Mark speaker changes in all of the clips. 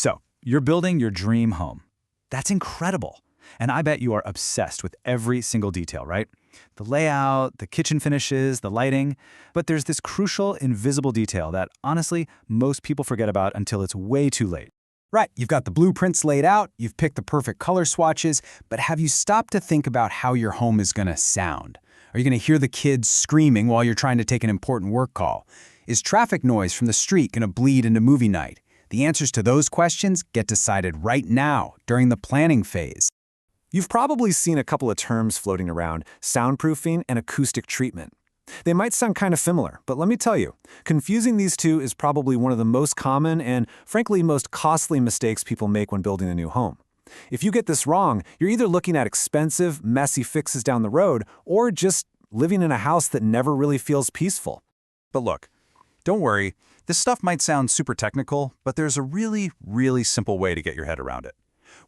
Speaker 1: So, you're building your dream home. That's incredible. And I bet you are obsessed with every single detail, right? The layout, the kitchen finishes, the lighting. But there's this crucial, invisible detail that, honestly, most people forget about until it's way too late.
Speaker 2: Right, you've got the blueprints laid out, you've picked the perfect color swatches, but have you stopped to think about how your home is going to sound? Are you going to hear the kids screaming while you're trying to take an important work call? Is traffic noise from the street going to bleed into movie night? The answers to those questions get decided right now, during the planning phase.
Speaker 3: You've probably seen a couple of terms floating around, soundproofing and acoustic treatment. They might sound kind of similar, but let me tell you, confusing these two is probably one of the most common and, frankly, most costly mistakes people make when building a new home. If you get this wrong, you're either looking at expensive, messy fixes down the road, or just living in a house that never really feels peaceful.
Speaker 1: But look, don't worry, this stuff might sound super technical, but there's a really, really simple way to get your head around it.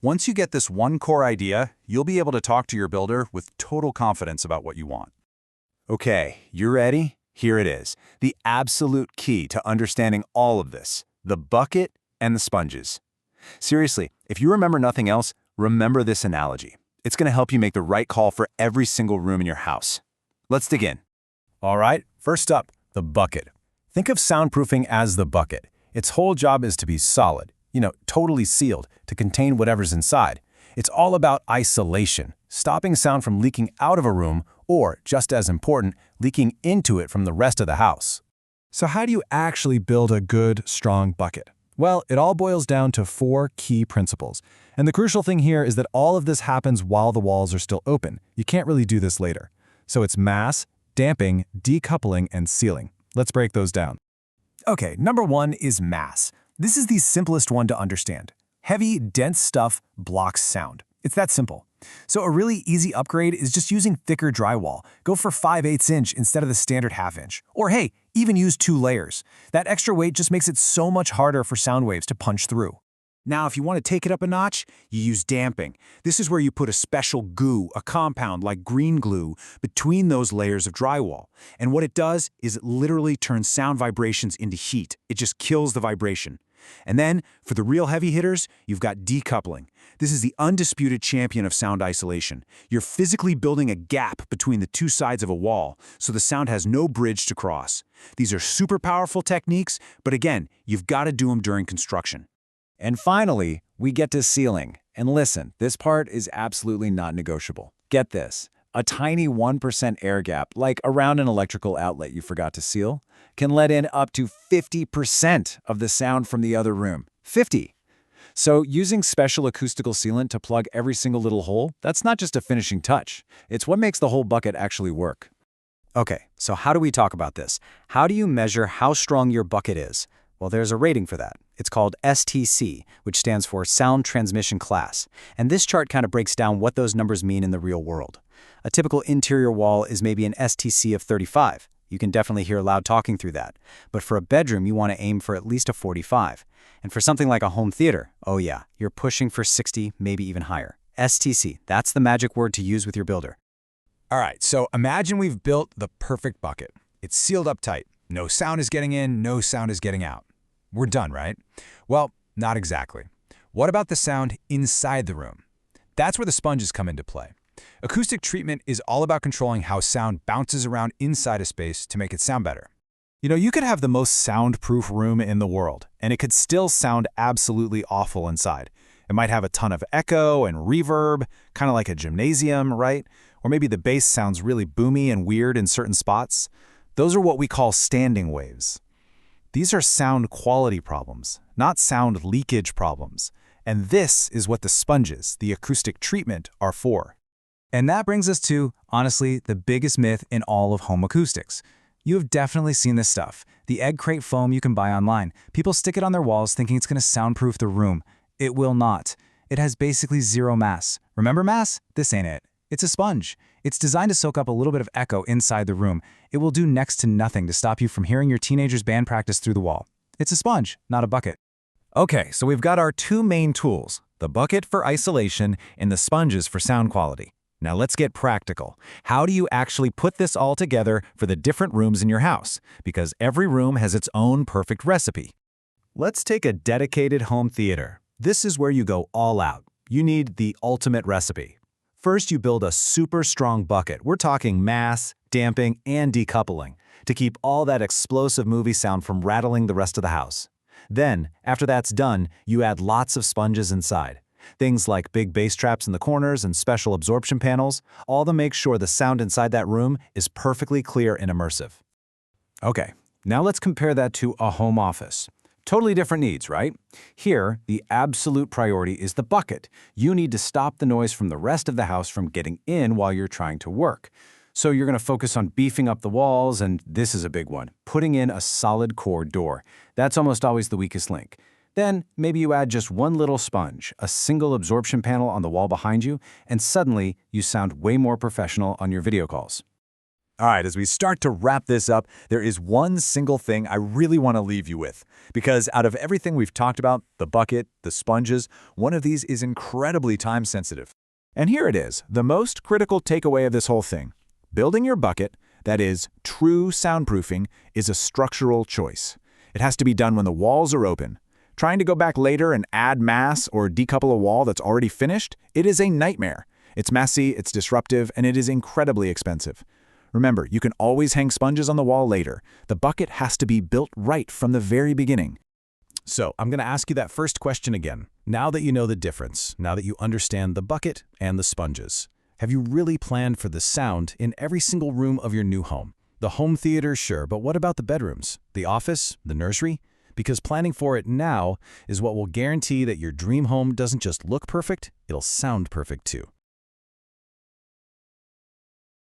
Speaker 1: Once you get this one core idea, you'll be able to talk to your builder with total confidence about what you want.
Speaker 4: Okay, you ready? Here it is. The absolute key to understanding all of this. The bucket and the sponges. Seriously, if you remember nothing else, remember this analogy. It's going to help you make the right call for every single room in your house. Let's dig in.
Speaker 2: All right, first up, the bucket. Think of soundproofing as the bucket. Its whole job is to be solid, totally sealed, to contain whatever's inside. It's all about isolation, stopping sound from leaking out of a room, or, just as important, leaking into it from the rest of the house.
Speaker 5: So how do you actually build a good, strong bucket? Well, it all boils down to 4 key principles. And the crucial thing here is that all of this happens while the walls are still open. You can't really do this later. So it's mass, damping, decoupling, and sealing. Let's break those down. Okay, number 1 is mass. This is the simplest one to understand. Heavy, dense stuff blocks sound. It's that simple. So a really easy upgrade is just using thicker drywall. Go for 5/8 inch instead of the standard 1/2 inch. Or hey, even use 2 layers. That extra weight just makes it so much harder for sound waves to punch through.
Speaker 6: Now, if you want to take it up a notch, you use damping. This is where you put a special goo, a compound like green glue, between those layers of drywall. And what it does is it literally turns sound vibrations into heat. It just kills the vibration. And then, for the real heavy hitters, you've got decoupling. This is the undisputed champion of sound isolation. You're physically building a gap between the 2 sides of a wall, so the sound has no bridge to cross. These are super powerful techniques, but again, you've got to do them during construction.
Speaker 4: And finally, we get to sealing. And listen, this part is absolutely not negotiable. Get this. A tiny 1% air gap, like around an electrical outlet you forgot to seal, can let in up to 50% of the sound from the other room. 50! So using special acoustical sealant to plug every single little hole, that's not just a finishing touch. It's what makes the whole bucket actually work.
Speaker 2: Okay, so how do we talk about this? How do you measure how strong your bucket is? Well, there's a rating for that. It's called STC, which stands for Sound Transmission Class. And this chart kind of breaks down what those numbers mean in the real world. A typical interior wall is maybe an STC of 35. You can definitely hear loud talking through that. But for a bedroom, you want to aim for at least a 45. And for something like a home theater, oh yeah, you're pushing for 60, maybe even higher. STC, that's the magic word to use with your builder.
Speaker 5: All right, so imagine we've built the perfect bucket. It's sealed up tight. No sound is getting in, no sound is getting out. We're done, right? Well, not exactly. What about the sound inside the room? That's where the sponges come into play. Acoustic treatment is all about controlling how sound bounces around inside a space to make it sound better. You could have the most soundproof room in the world, and it could still sound absolutely awful inside. It might have a ton of echo and reverb, kind of like a gymnasium, right? Or maybe the bass sounds really boomy and weird in certain spots. Those are what we call standing waves. These are sound quality problems, not sound leakage problems. And this is what the sponges, the acoustic treatment, are for. And that brings us to, honestly, the biggest myth in all of home acoustics. You have definitely seen this stuff. The egg crate foam you can buy online. People stick it on their walls thinking it's going to soundproof the room. It will not. It has basically zero mass. Remember mass? This ain't it. It's a sponge. It's designed to soak up a little bit of echo inside the room. It will do next to nothing to stop you from hearing your teenager's band practice through the wall. It's a sponge, not a bucket. Okay, so we've got our 2 main tools, the bucket for isolation and the sponges for sound quality. Now let's get practical. How do you actually put this all together for the different rooms in your house? Because every room has its own perfect recipe. Let's take a dedicated home theater.
Speaker 3: This is where you go all out. You need the ultimate recipe. First, you build a super strong bucket. We're talking mass, damping, and decoupling to keep all that explosive movie sound from rattling the rest of the house. Then, after that's done, you add lots of sponges inside. Things like big bass traps in the corners and special absorption panels, all to make sure the sound inside that room is perfectly clear and immersive. Okay, now let's compare that to a home office. Totally different needs, right? Here, the absolute priority is the bucket. You need to stop the noise from the rest of the house from getting in while you're trying to work. So you're going to focus on beefing up the walls, and this is a big one, putting in a solid core door. That's almost always the weakest link. Then, maybe you add just one little sponge, a single absorption panel on the wall behind you, and suddenly you sound way more professional on your video calls.
Speaker 4: All right, as we start to wrap this up, there is one single thing I really want to leave you with. Because out of everything we've talked about, the bucket, the sponges, one of these is incredibly time-sensitive. And here it is, the most critical takeaway of this whole thing. Building your bucket, that is, true soundproofing, is a structural choice. It has to be done when the walls are open. Trying to go back later and add mass or decouple a wall that's already finished, it is a nightmare. It's messy, it's disruptive, and it is incredibly expensive. Remember, you can always hang sponges on the wall later. The bucket has to be built right from the very beginning.
Speaker 5: So I'm going to ask you that first question again. Now that you know the difference, now that you understand the bucket and the sponges, have you really planned for the sound in every single room of your new home? The home theater, sure, but what about the bedrooms, the office, the nursery? Because planning for it now is what will guarantee that your dream home doesn't just look perfect, it'll sound perfect too.